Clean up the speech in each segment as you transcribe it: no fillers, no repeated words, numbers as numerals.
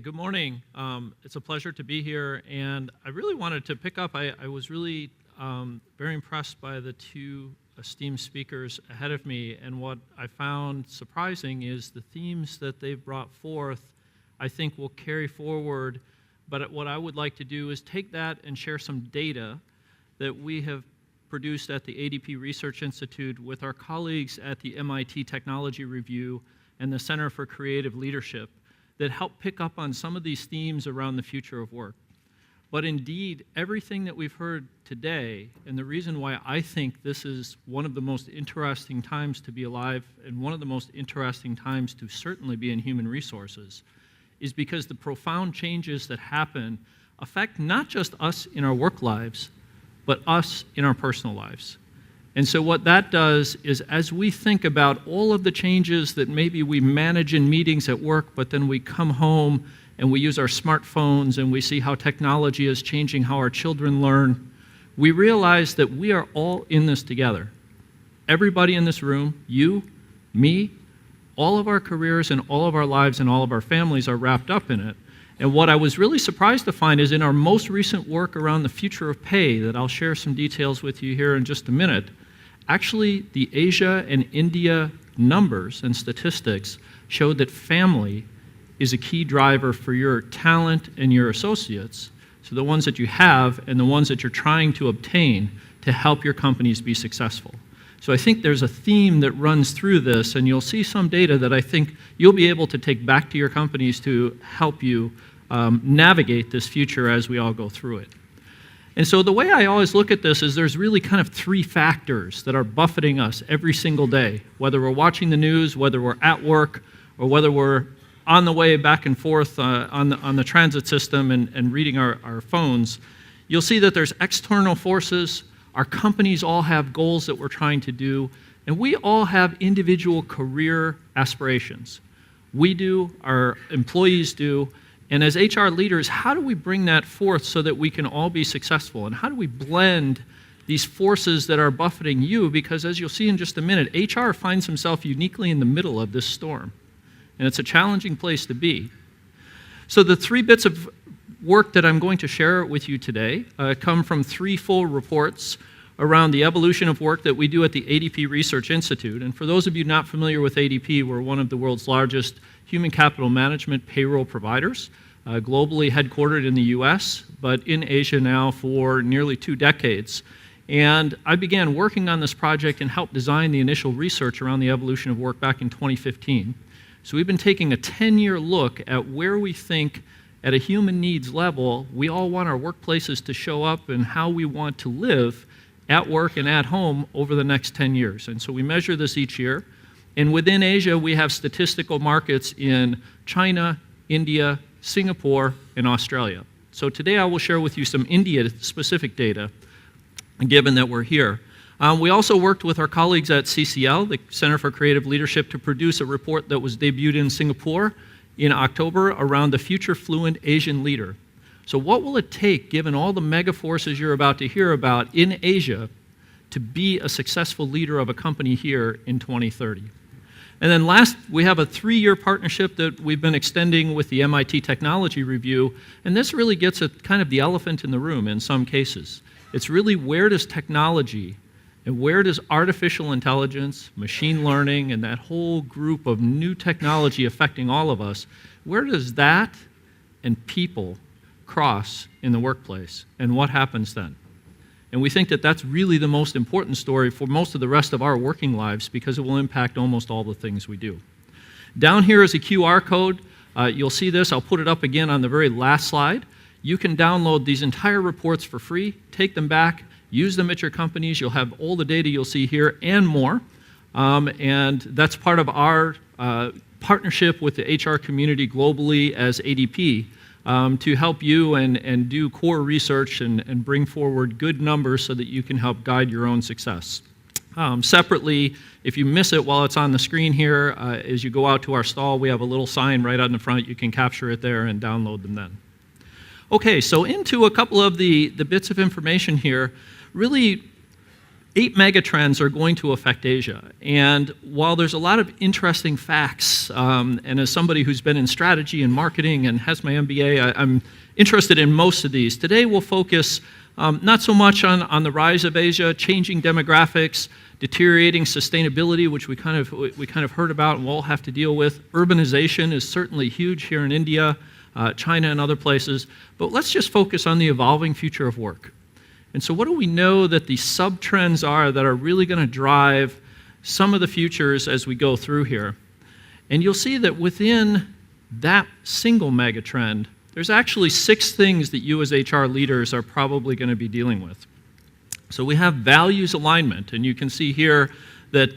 Good morning. It's a pleasure to be here, and I really wanted to pick up. I was really very impressed by the two esteemed speakers ahead of me, and what I found surprising is the themes that they've brought forth, I think will carry forward, but what I would like to do is take that and share some data that we have produced at the ADP Research Institute with our colleagues at the MIT Technology Review and the Center for Creative Leadership that help pick up on some of these themes around the future of work. But indeed, everything that we've heard today, and the reason why I think this is one of the most interesting times to be alive and one of the most interesting times to certainly be in human resources, is because the profound changes that happen affect not just us in our work lives, but us in our personal lives. And so what that does is, as we think about all of the changes that maybe we manage in meetings at work, but then we come home and we use our smartphones and we see how technology is changing how our children learn, we realize that we are all in this together. Everybody in this room, you, me, all of our careers and all of our lives and all of our families are wrapped up in it. And what I was really surprised to find is in our most recent work around the future of pay, that I'll share some details with you here in just a minute, actually the Asia and India numbers and statistics showed that family is a key driver for your talent and your associates, so the ones that you have and the ones that you're trying to obtain to help your companies be successful. So I think there's a theme that runs through this, and you'll see some data that I think you'll be able to take back to your companies to help you navigate this future as we all go through it. And so the way I always look at this is there's really kind of three factors that are buffeting us every single day, whether we're watching the news, whether we're at work, or whether we're on the way back and forth on the transit system and reading our phones. You'll see that there's external forces. Our companies all have goals that we're trying to do, and we all have individual career aspirations. We do, our employees do, and as HR leaders, how do we bring that forth so that we can all be successful? And how do we blend these forces that are buffeting you? Because as you'll see in just a minute, HR finds himself uniquely in the middle of this storm, and it's a challenging place to be. So the three bits of work that I'm going to share with you today come from three full reports around the evolution of work that we do at the ADP Research Institute. And for those of you not familiar with ADP, we're one of the world's largest human capital management payroll providers, globally headquartered in the US, but in Asia now for nearly 2 decades. And I began working on this project and helped design the initial research around the evolution of work back in 2015. So we've been taking a 10-year look at where we think at a human needs level, we all want our workplaces to show up and how we want to live at work and at home over the next 10 years. And so we measure this each year. And within Asia, we have statistical markets in China, India, Singapore, and Australia. So today I will share with you some India-specific data, given that we're here. We also worked with our colleagues at CCL, the Center for Creative Leadership, to produce a report that was debuted in Singapore in October around the future fluent Asian leader. So what will it take, given all the mega forces you're about to hear about in Asia, to be a successful leader of a company here in 2030? And then last, we have a 3-year partnership that we've been extending with the MIT Technology Review, and this really gets at kind of the elephant in the room in some cases. It's really, where does technology and where does artificial intelligence, machine learning, and that whole group of new technology affecting all of us, where does that and people cross in the workplace, and what happens then? And we think that that's really the most important story for most of the rest of our working lives, because it will impact almost all the things we do. Down here is a QR code. You'll see this. I'll put it up again on the very last slide. You can download these entire reports for free, take them back, use them at your companies. You'll have all the data you'll see here and more. And that's part of our partnership with the HR community globally as ADP to help you and do core research and bring forward good numbers so that you can help guide your own success. Separately, if you miss it while it's on the screen here, as you go out to our stall, we have a little sign right on the front. You can capture it there and download them then. Okay, so into a couple of the bits of information here. Really, 8 megatrends are going to affect Asia. And while there's a lot of interesting facts, and as somebody who's been in strategy and marketing and has my MBA, I'm interested in most of these. Today we'll focus not so much on the rise of Asia, changing demographics, deteriorating sustainability, which we kind of heard about and we'll all have to deal with. Urbanization is certainly huge here in India, China, and other places. But let's just focus on the evolving future of work. And so what do we know that the sub-trends are that are really going to drive some of the futures as we go through here? And you'll see that within that single mega trend, there's actually 6 things that you as HR leaders are probably going to be dealing with. So we have values alignment, and you can see here that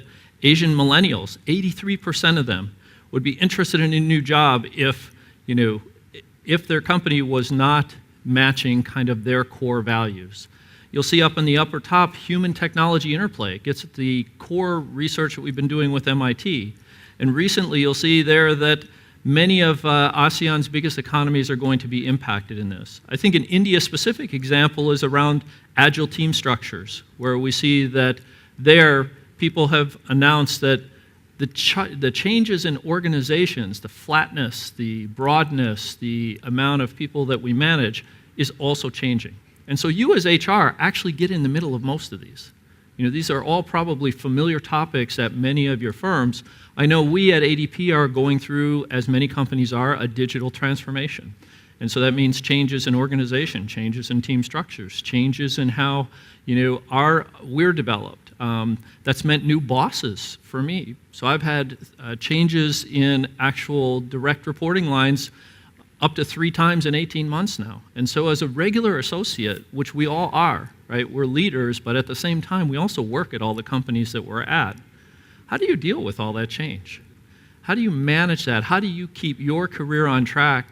Asian millennials, 83% of them, would be interested in a new job if their company was not matching kind of their core values. You'll see up in the upper top, human-technology interplay. It gets at the core research that we've been doing with MIT. And recently, you'll see there that many of ASEAN's biggest economies are going to be impacted in this. I think an India-specific example is around agile team structures, where we see that there, people have announced that the changes in organizations, the flatness, the broadness, the amount of people that we manage is also changing. And so you as HR actually get in the middle of most of these. These are all probably familiar topics at many of your firms. I know we at ADP are going through, as many companies are, a digital transformation. And so that means changes in organization, changes in team structures, changes in how we're developed. That's meant new bosses for me. So I've had changes in actual direct reporting lines up to 3 times in 18 months now. And so as a regular associate, which we all are, right? We're leaders, but at the same time, we also work at all the companies that we're at. How do you deal with all that change? How do you manage that? How do you keep your career on track?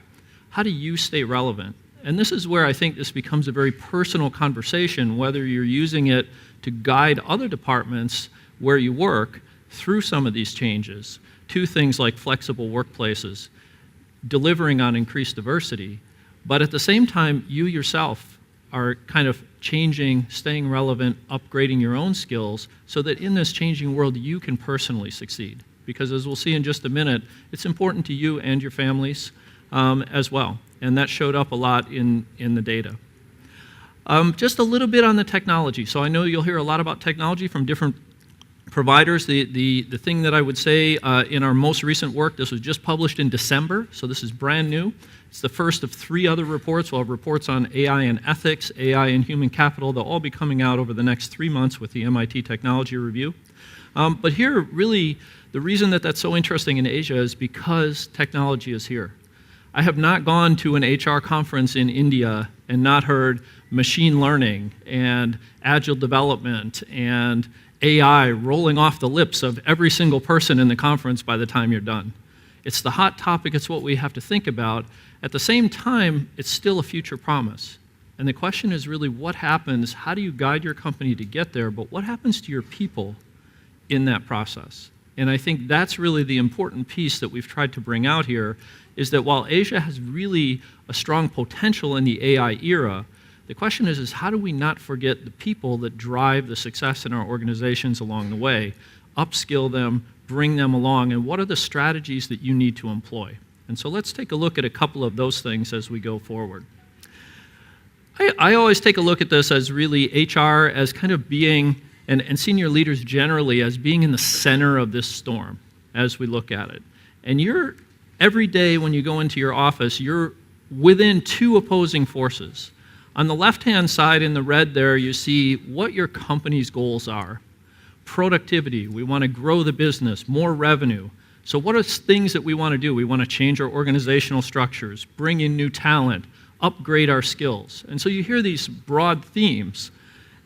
How do you stay relevant? And this is where I think this becomes a very personal conversation, whether you're using it to guide other departments where you work through some of these changes to things like flexible workplaces, delivering on increased diversity, but at the same time, you yourself are kind of changing, staying relevant, upgrading your own skills so that in this changing world, you can personally succeed. Because as we'll see in just a minute, it's important to you and your families as well. And that showed up a lot in the data. Just a little bit on the technology. So I know you'll hear a lot about technology from different providers. The thing that I would say in our most recent work, this was just published in December, so this is brand new. It's the first of 3 other reports. We'll have reports on AI and ethics, AI and human capital. They'll all be coming out over the next 3 months with the MIT Technology Review. But here, really, the reason that that's so interesting in Asia is because technology is here. I have not gone to an HR conference in India and not heard machine learning and agile development and AI rolling off the lips of every single person in the conference by the time you're done. It's the hot topic, it's what we have to think about. At the same time, it's still a future promise. And the question is really what happens, how do you guide your company to get there, but what happens to your people in that process? And I think that's really the important piece that we've tried to bring out here, is that while Asia has really a strong potential in the AI era, the question is how do we not forget the people that drive the success in our organizations along the way, upskill them, bring them along, and what are the strategies that you need to employ? And so let's take a look at a couple of those things as we go forward. I always take a look at this as really HR as kind of being, and senior leaders generally, as being in the center of this storm as we look at it. And every day when you go into your office, you're within 2 opposing forces. On the left-hand side in the red there, you see what your company's goals are. Productivity, we want to grow the business, more revenue. So what are things that we want to do? We want to change our organizational structures, bring in new talent, upgrade our skills. And so you hear these broad themes.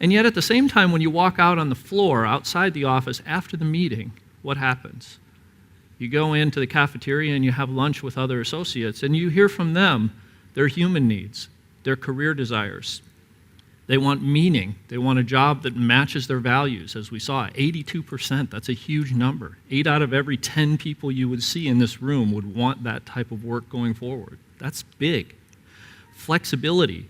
And yet at the same time, when you walk out on the floor outside the office after the meeting, what happens? You go into the cafeteria and you have lunch with other associates, and you hear from them their human needs, their career desires. They want meaning. They want a job that matches their values. As we saw, 82%, that's a huge number. 8 out of every 10 people you would see in this room would want that type of work going forward. That's big. Flexibility.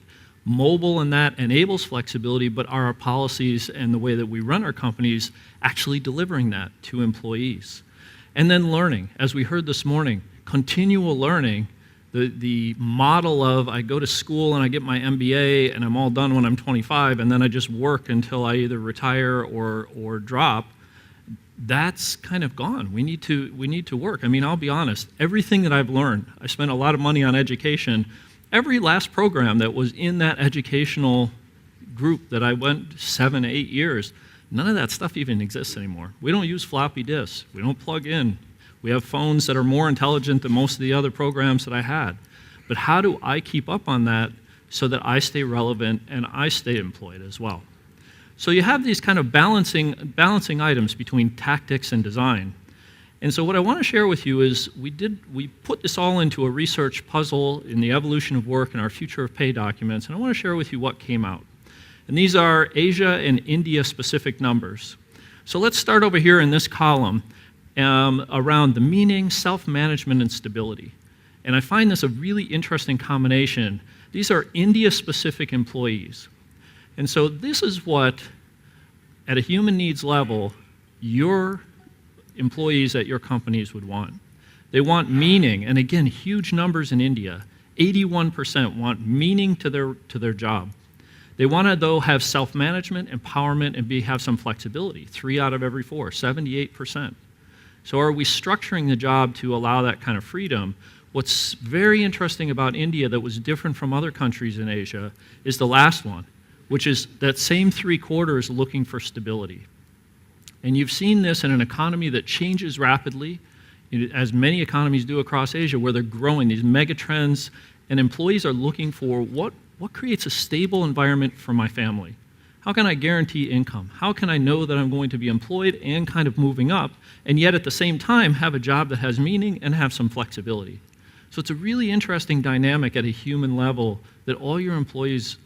mobile, and that enables flexibility, but are our policies and the way that we run our companies actually delivering that to employees? And then learning, as we heard this morning, continual learning, the model of I go to school and I get my MBA and I'm all done when I'm 25 and then I just work until I either retire or drop, that's kind of gone. We need to work. I mean, I'll be honest, everything that I've learned, I spent a lot of money on education. Every last program that was in that educational group that I went 7 to 8 years, none of that stuff even exists anymore. We don't use floppy disks. We don't plug in. We have phones that are more intelligent than most of the other programs that I had. But how do I keep up on that so that I stay relevant and I stay employed as well? So you have these kind of balancing items between tactics and design. And so what I want to share with you is we put this all into a research puzzle in the evolution of work and our future of pay documents, and I want to share with you what came out. And these are Asia and India specific numbers. So let's start over here in this column around the meaning, self-management, and stability. And I find this a really interesting combination. These are India-specific employees. And so this is what, at a human needs level, your employees at your companies would want. They want meaning, and again, huge numbers in India. 81% want meaning to their job. They want to, though, have self-management, empowerment, and have some flexibility. 3 out of every 4, 78%. So are we structuring the job to allow that kind of freedom? What's very interesting about India that was different from other countries in Asia is the last one, which is that same 3/4 looking for stability. And you've seen this in an economy that changes rapidly, as many economies do across Asia, where they're growing, these mega trends, and employees are looking for what creates a stable environment for my family? How can I guarantee income? How can I know that I'm going to be employed and kind of moving up, and yet at the same time have a job that has meaning and have some flexibility? So it's a really interesting dynamic at a human level that all your employees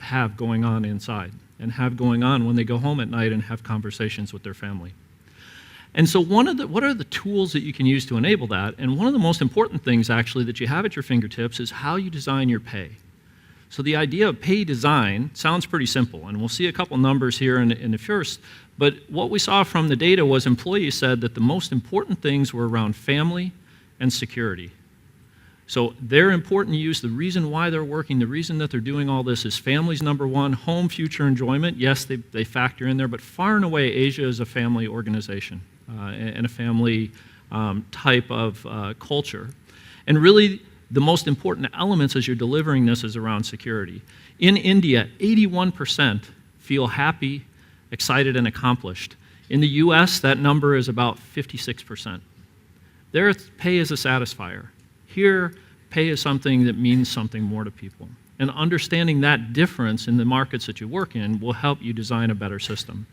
have going on inside and have going on when they go home at night and have conversations with their family. And so what are the tools that you can use to enable that? And one of the most important things actually that you have at your fingertips is how you design your pay. So the idea of pay design sounds pretty simple, and we'll see a couple numbers here in the first, but what we saw from the data was employees said that the most important things were around family and security. So their important use, the reason why they're working, the reason that they're doing all this is family's number one, home, future enjoyment. Yes, they factor in there, but far and away, Asia is a family organization and a family type of culture. And really, the most important elements as you're delivering this is around security. In India, 81% feel happy, excited, and accomplished. In the US, that number is about 56%. Their pay is a satisfier. Here, pay is something that means something more to people. And understanding that difference in the markets that you work in will help you design a better system.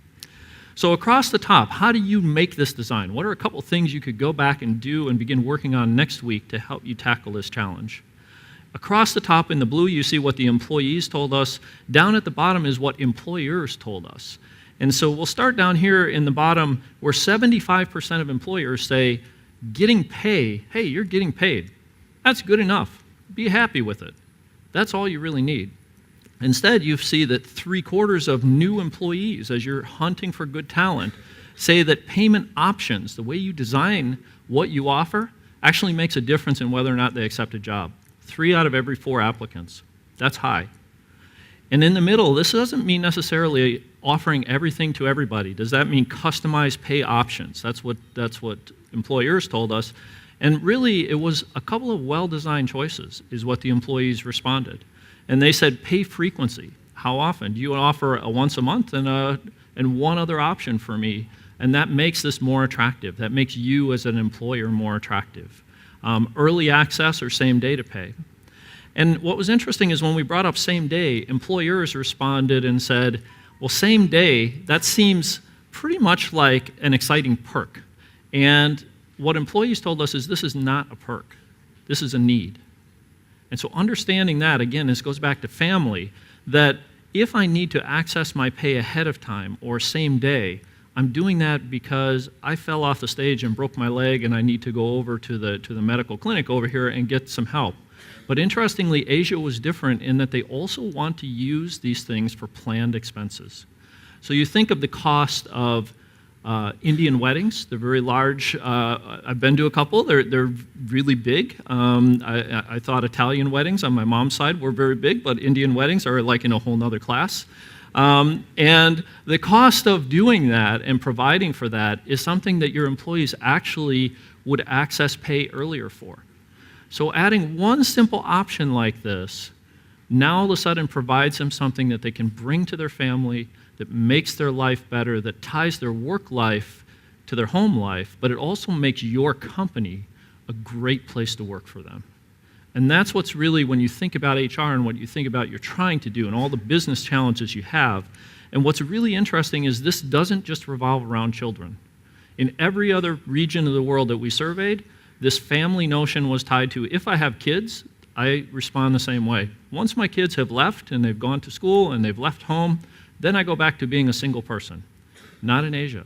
So across the top, how do you make this design? What are a couple things you could go back and do and begin working on next week to help you tackle this challenge? Across the top in the blue, you see what the employees told us. Down at the bottom is what employers told us. And so we'll start down here in the bottom where 75% of employers say, getting pay, hey, you're getting paid. That's good enough. Be happy with it. That's all you really need. Instead, you see that 3/4 of new employees, as you're hunting for good talent, say that payment options, the way you design what you offer, actually makes a difference in whether or not they accept a job. 3 out of every 4 applicants. That's high. And in the middle, this doesn't mean necessarily offering everything to everybody. Does that mean customized pay options? That's what employers told us. And really, it was a couple of well-designed choices is what the employees responded. And they said pay frequency. How often? Do you offer a once a month and one other option for me? And that makes this more attractive. That makes you as an employer more attractive. Early access or same day to pay. And what was interesting is when we brought up same day, employers responded and said, well, same day, that seems pretty much like an exciting perk. And what employees told us is this is not a perk. This is a need. And so understanding that, again, this goes back to family, that if I need to access my pay ahead of time or same day, I'm doing that because I fell off the stage and broke my leg and I need to go over to the medical clinic over here and get some help. But interestingly, Asia was different in that they also want to use these things for planned expenses. So you think of the cost of Indian weddings. They're very large. I've been to a couple. They're really big. I thought Italian weddings on my mom's side were very big, but Indian weddings are like in a whole nother class. And the cost of doing that and providing for that is something that your employees actually would access pay earlier for. So adding one simple option like this now all of a sudden provides them something that they can bring to their family, that makes their life better, that ties their work life to their home life, but it also makes your company a great place to work for them. And that's what's really, when you think about HR and what you think about you're trying to do and all the business challenges you have, and what's really interesting is this doesn't just revolve around children. In every other region of the world that we surveyed, this family notion was tied to, if I have kids, I respond the same way. Once my kids have left and they've gone to school and they've left home, then I go back to being a single person. Not in Asia.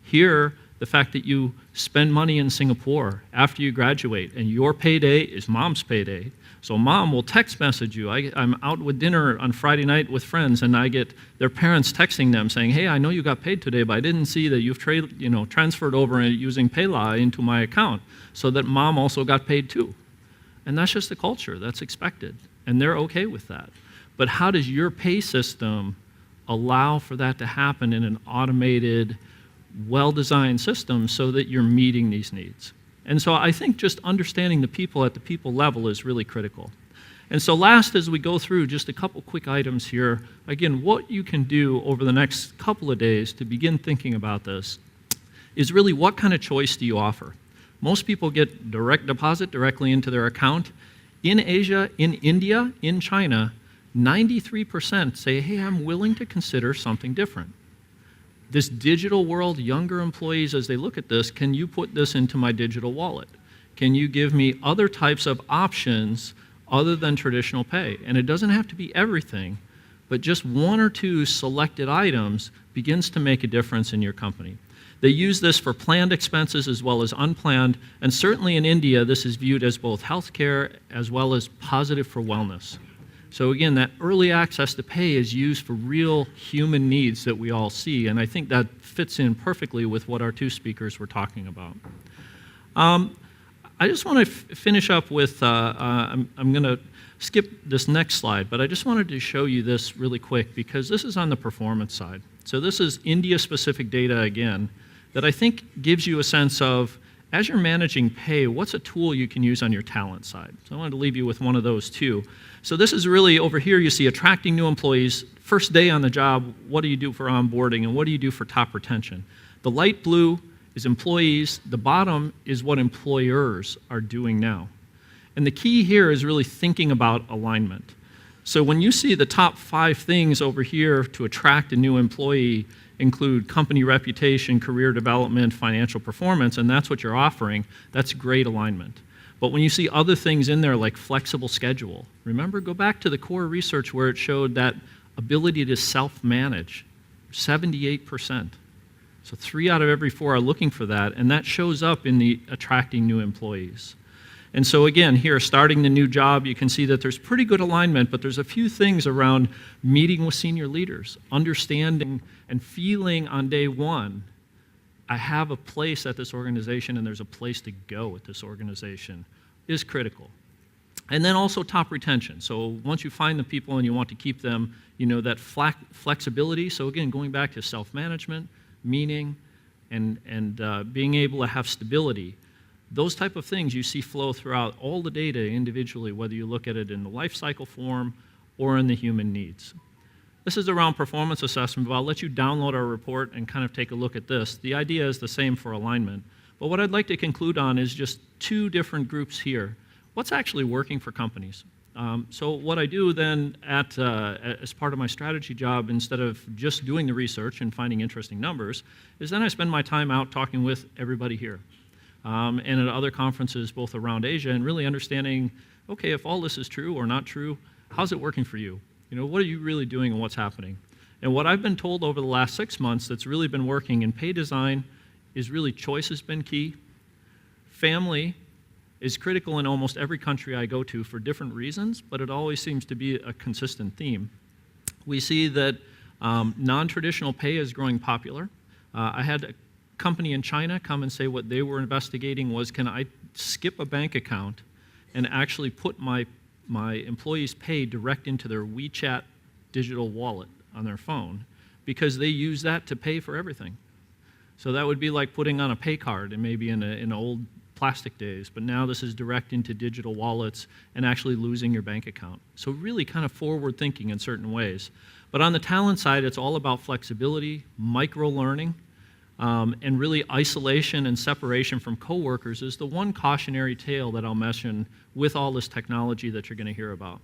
Here, the fact that you spend money in Singapore after you graduate and your payday is mom's payday. So mom will text message you. I'm out with dinner on Friday night with friends and I get their parents texting them saying, hey, I know you got paid today, but I didn't see that you've transferred over using Payla into my account, so that mom also got paid too. And that's just the culture. That's expected. And they're okay with that. But how does your pay system allow for that to happen in an automated, well-designed system so that you're meeting these needs? And so I think just understanding the people at the people level is really critical. And so last, as we go through just a couple quick items here, again, what you can do over the next couple of days to begin thinking about this is really what kind of choice do you offer? Most people get direct deposit directly into their account. In Asia, in India, in China, 93% say, hey, I'm willing to consider something different. This digital world, younger employees, as they look at this, can you put this into my digital wallet? Can you give me other types of options other than traditional pay? And it doesn't have to be everything, but just one or two selected items begins to make a difference in your company. They use this for planned expenses as well as unplanned, and certainly in India, this is viewed as both healthcare as well as positive for wellness. So again, that early access to pay is used for real human needs that we all see, and I think that fits in perfectly with what our two speakers were talking about. I just want to finish up with, I'm going to skip this next slide, but I just wanted to show you this really quick because this is on the performance side. So this is India-specific data again that I think gives you a sense of, as you're managing pay, what's a tool you can use on your talent side? So I wanted to leave you with one of those too. So this is really, over here you see attracting new employees, first day on the job, what do you do for onboarding and what do you do for top retention? The light blue is employees, the bottom is what employers are doing now. And the key here is really thinking about alignment. So when you see the top 5 things over here to attract a new employee include company reputation, career development, financial performance, and that's what you're offering, that's great alignment. But when you see other things in there like flexible schedule, remember, go back to the core research where it showed that ability to self-manage, 78%. So 3 out of every 4 are looking for that, and that shows up in the attracting new employees. And so again, here, starting the new job, you can see that there's pretty good alignment, but there's a few things around meeting with senior leaders, understanding and feeling on day one, I have a place at this organization and there's a place to go at this organization, is critical. And then also top retention. So once you find the people and you want to keep them, you know, that flexibility. So again, going back to self-management, meaning, and being able to have stability. Those type of things you see flow throughout all the data individually, whether you look at it in the life cycle form or in the human needs. This is around performance assessment, but I'll let you download our report and kind of take a look at this. The idea is the same for alignment. But what I'd like to conclude on is just 2 different groups here. What's actually working for companies? So what I do then as part of my strategy job, instead of just doing the research and finding interesting numbers, is then I spend my time out talking with everybody here. And at other conferences both around Asia, and really understanding, okay, if all this is true or not true, how's it working for you? You know, what are you really doing and what's happening? And what I've been told over the last 6 months that's really been working in pay design is really choice has been key. Family is critical in almost every country I go to for different reasons, but it always seems to be a consistent theme. We see that non-traditional pay is growing popular. I had a company in China come and say what they were investigating was, can I skip a bank account and actually put my employees' pay direct into their WeChat digital wallet on their phone, because they use that to pay for everything. So that would be like putting on a pay card and maybe in old plastic days, but now this is direct into digital wallets and actually losing your bank account. So really kind of forward thinking in certain ways. But on the talent side, it's all about flexibility, micro-learning, and really isolation and separation from coworkers is the one cautionary tale that I'll mention with all this technology that you're going to hear about.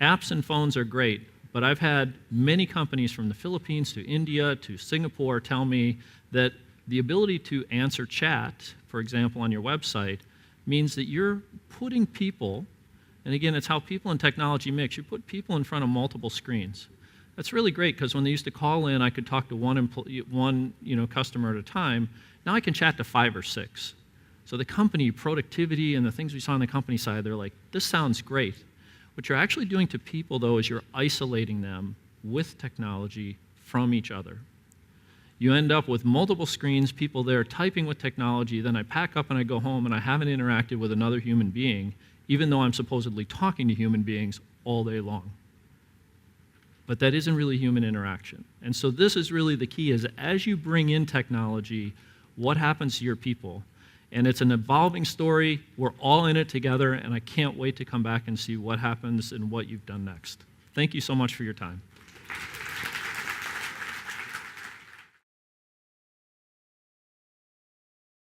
Apps and phones are great, but I've had many companies from the Philippines to India to Singapore tell me that the ability to answer chat, for example, on your website, means that you're putting people, and again, it's how people and technology mix, you put people in front of multiple screens. That's really great, because when they used to call in, I could talk to one customer at a time. Now I can chat to 5 or 6. So the company productivity and the things we saw on the company side, they're like, this sounds great. What you're actually doing to people, though, is you're isolating them with technology from each other. You end up with multiple screens, people there typing with technology, then I pack up and I go home and I haven't interacted with another human being, even though I'm supposedly talking to human beings all day long. But that isn't really human interaction. And so this is really the key, is as you bring in technology, what happens to your people? And it's an evolving story. We're all in it together, and I can't wait to come back and see what happens and what you've done next. Thank you so much for your time.